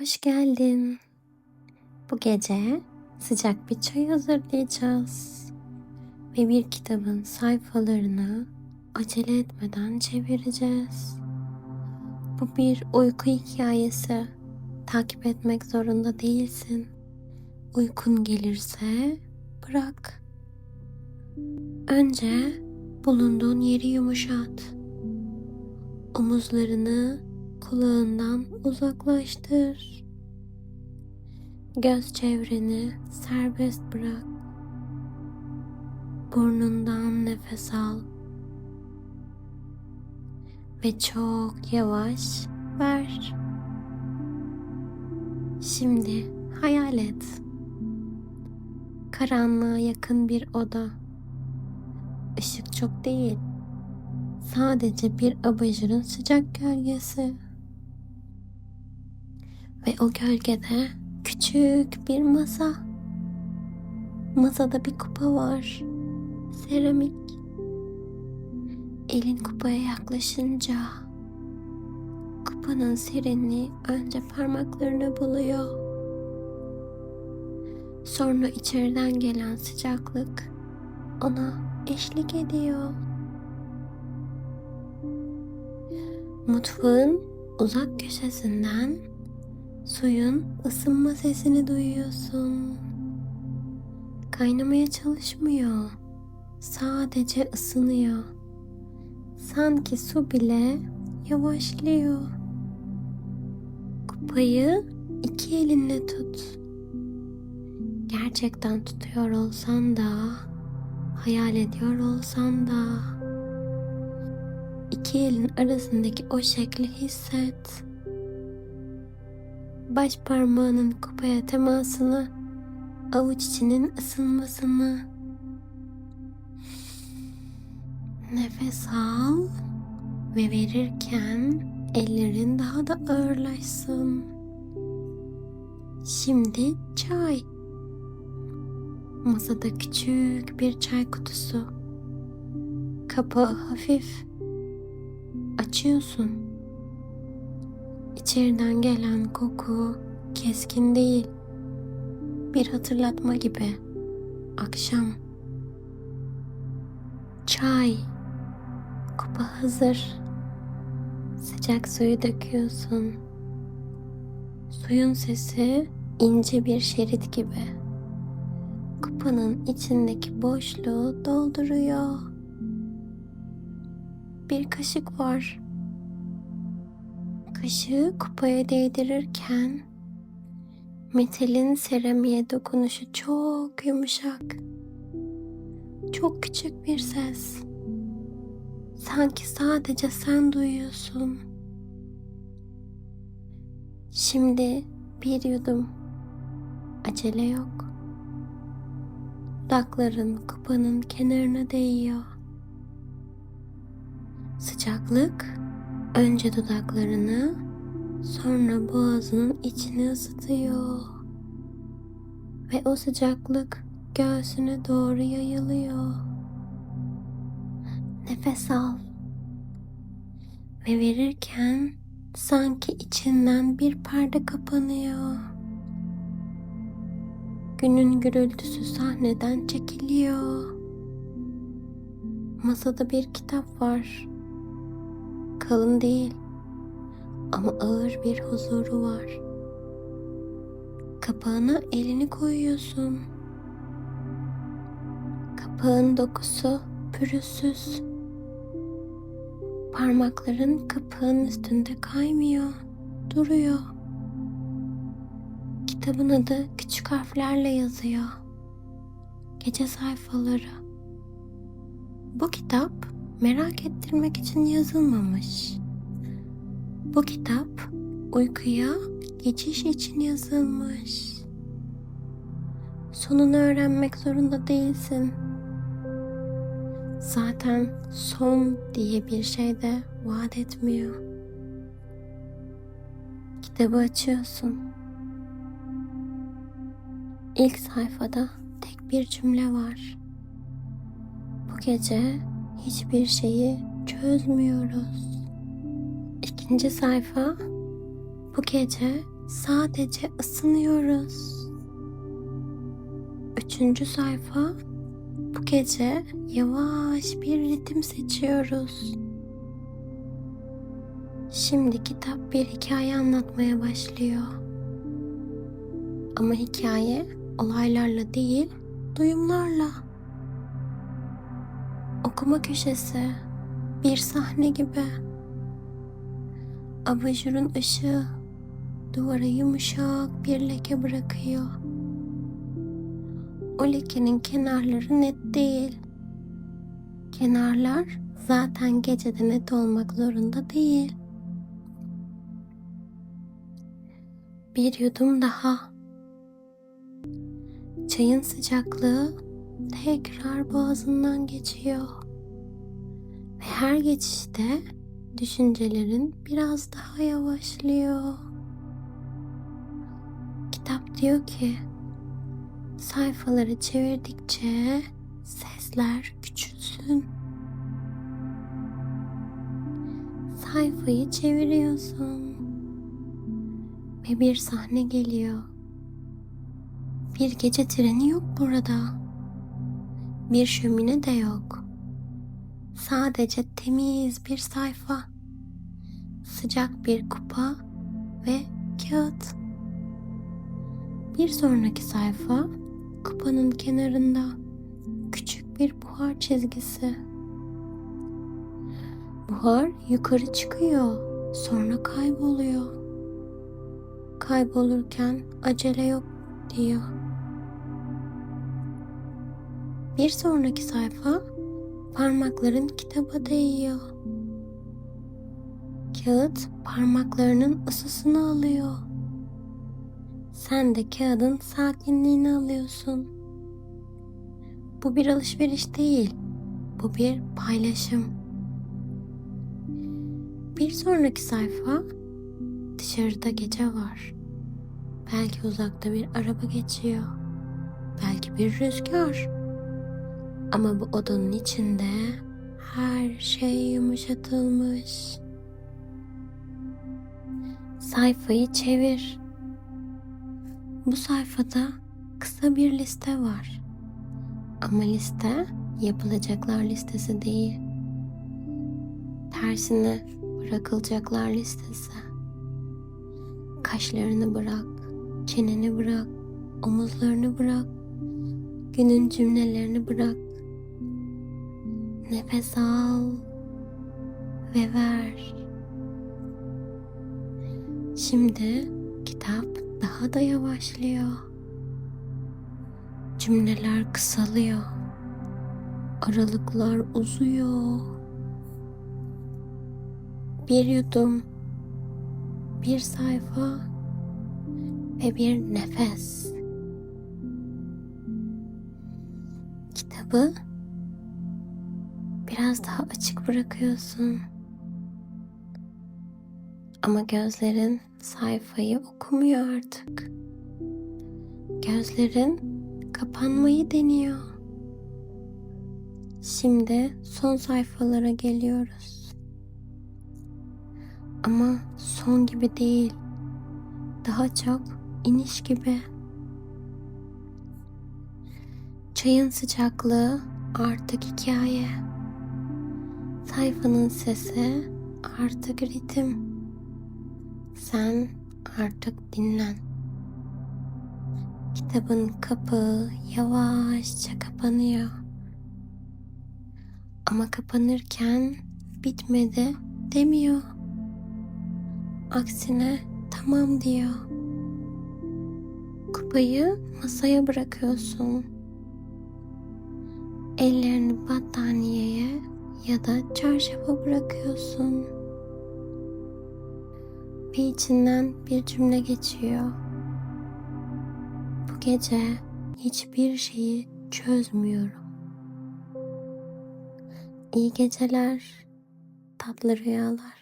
Hoş geldin. Bu gece sıcak bir çay hazırlayacağız ve bir kitabın sayfalarını acele etmeden çevireceğiz. Bu bir uyku hikayesi. Takip etmek zorunda değilsin. Uykun gelirse bırak. Önce bulunduğun yeri yumuşat. Omuzlarını kulağından uzaklaştır. Göz çevreni serbest bırak. Burnundan nefes al ve çok yavaş ver. Şimdi hayal et. Karanlığa yakın bir oda. Işık çok değil. Sadece bir abajurun sıcak gölgesi. Ve o gölgede küçük bir masa. Masada bir kupa var. Seramik. Elin kupaya yaklaşınca kupanın serinliği önce parmaklarını buluyor. Sonra içeriden gelen sıcaklık ona eşlik ediyor. Mutfağın uzak köşesinden suyun ısınma sesini duyuyorsun. Kaynamaya çalışmıyor. Sadece ısınıyor. Sanki su bile yavaşlıyor. Kupayı iki elinle tut. Gerçekten tutuyor olsan da, hayal ediyor olsan da, iki elin arasındaki o şekli hisset. Baş parmağının kupaya temasını, avuç içinin ısınmasını. Nefes al ve verirken ellerin daha da ağırlaşsın. Şimdi çay. Masada küçük bir çay kutusu. Kapağı hafif. Açıyorsun. İçeriden gelen koku keskin değil. Bir hatırlatma gibi. Akşam. Çay. Kupa hazır. Sıcak suyu döküyorsun. Suyun sesi ince bir şerit gibi. Kupanın içindeki boşluğu dolduruyor. Bir kaşık var. Kaşığı kupaya değdirirken metalin seramiğe dokunuşu çok yumuşak. Çok küçük bir ses. Sanki sadece sen duyuyorsun. Şimdi bir yudum. Acele yok. Dudakların kupanın kenarına değiyor. Sıcaklık önce dudaklarını, sonra boğazının içini ısıtıyor. Ve o sıcaklık göğsüne doğru yayılıyor. Nefes al. Ve verirken sanki içinden bir perde kapanıyor. Günün gürültüsü sahneden çekiliyor. Masada bir kitap var. Kalın değil ama ağır bir huzuru var. Kapağına elini koyuyorsun. Kapağın dokusu pürüzsüz. Parmakların kapağın üstünde kaymıyor, duruyor. Kitabın adı küçük harflerle yazıyor. Gece sayfaları. Bu kitap merak ettirmek için yazılmamış. Bu kitap uykuya geçiş için yazılmış. Sonunu öğrenmek zorunda değilsin. Zaten son diye bir şey de vaat etmiyor. Kitabı açıyorsun. İlk sayfada tek bir cümle var. Bu gece hiçbir şeyi çözmüyoruz. İkinci sayfa, bu gece sadece ısınıyoruz. 3. sayfa. Bu gece yavaş bir ritim seçiyoruz. Şimdi kitap bir hikaye anlatmaya başlıyor. Ama hikaye olaylarla değil, duyumlarla. Okuma köşesi bir sahne gibi. Abajurun ışığı duvara yumuşak bir leke bırakıyor. O lekenin kenarları net değil. Kenarlar zaten gecede net olmak zorunda değil. Bir yudum daha. Çayın sıcaklığı tekrar boğazından geçiyor. Ve her geçişte düşüncelerin biraz daha yavaşlıyor. Kitap diyor ki, sayfaları çevirdikçe sesler küçülsün. Sayfayı çeviriyorsun ve bir sahne geliyor. Bir gece treni yok burada. Bir şömine de yok. Sadece temiz bir sayfa, sıcak bir kupa ve kağıt. Bir sonraki sayfa, kupanın kenarında küçük bir buhar çizgisi. Buhar yukarı çıkıyor, sonra kayboluyor. Kaybolurken acele yok diyor. Bir sonraki sayfa, parmakların kitaba değiyor. Kağıt parmaklarının ısısını alıyor. Sen de kağıdın sakinliğini alıyorsun. Bu bir alışveriş değil, bu bir paylaşım. Bir sonraki sayfa, dışarıda gece var. Belki uzakta bir araba geçiyor. Belki bir rüzgar. Ama bu odanın içinde her şey yumuşatılmış. Sayfayı çevir. Bu sayfada kısa bir liste var. Ama liste yapılacaklar listesi değil. Tersine bırakılacaklar listesi. Kaşlarını bırak, çeneni bırak, omuzlarını bırak, günün cümlelerini bırak. Nefes al ve ver. Şimdi kitap daha da yavaşlıyor. Cümleler kısalıyor. Aralıklar uzuyor. Bir yudum, bir sayfa ve bir nefes. Kitabı biraz daha açık bırakıyorsun. Ama gözlerin sayfayı okumuyor artık. Gözlerin kapanmayı deniyor. Şimdi son sayfalara geliyoruz. Ama son gibi değil. Daha çok iniş gibi. Çayın sıcaklığı artık hikaye. Sayfanın sesi artık ritim. Sen artık dinlen. Kitabın kapağı yavaşça kapanıyor. Ama kapanırken bitmedi demiyor. Aksine tamam diyor. Kupayı masaya bırakıyorsun. Ellerini battaniyeye ya da çarşafa bırakıyorsun. Ve içinden bir cümle geçiyor. Bu gece hiçbir şeyi çözmüyorum. İyi geceler, tatlı rüyalar.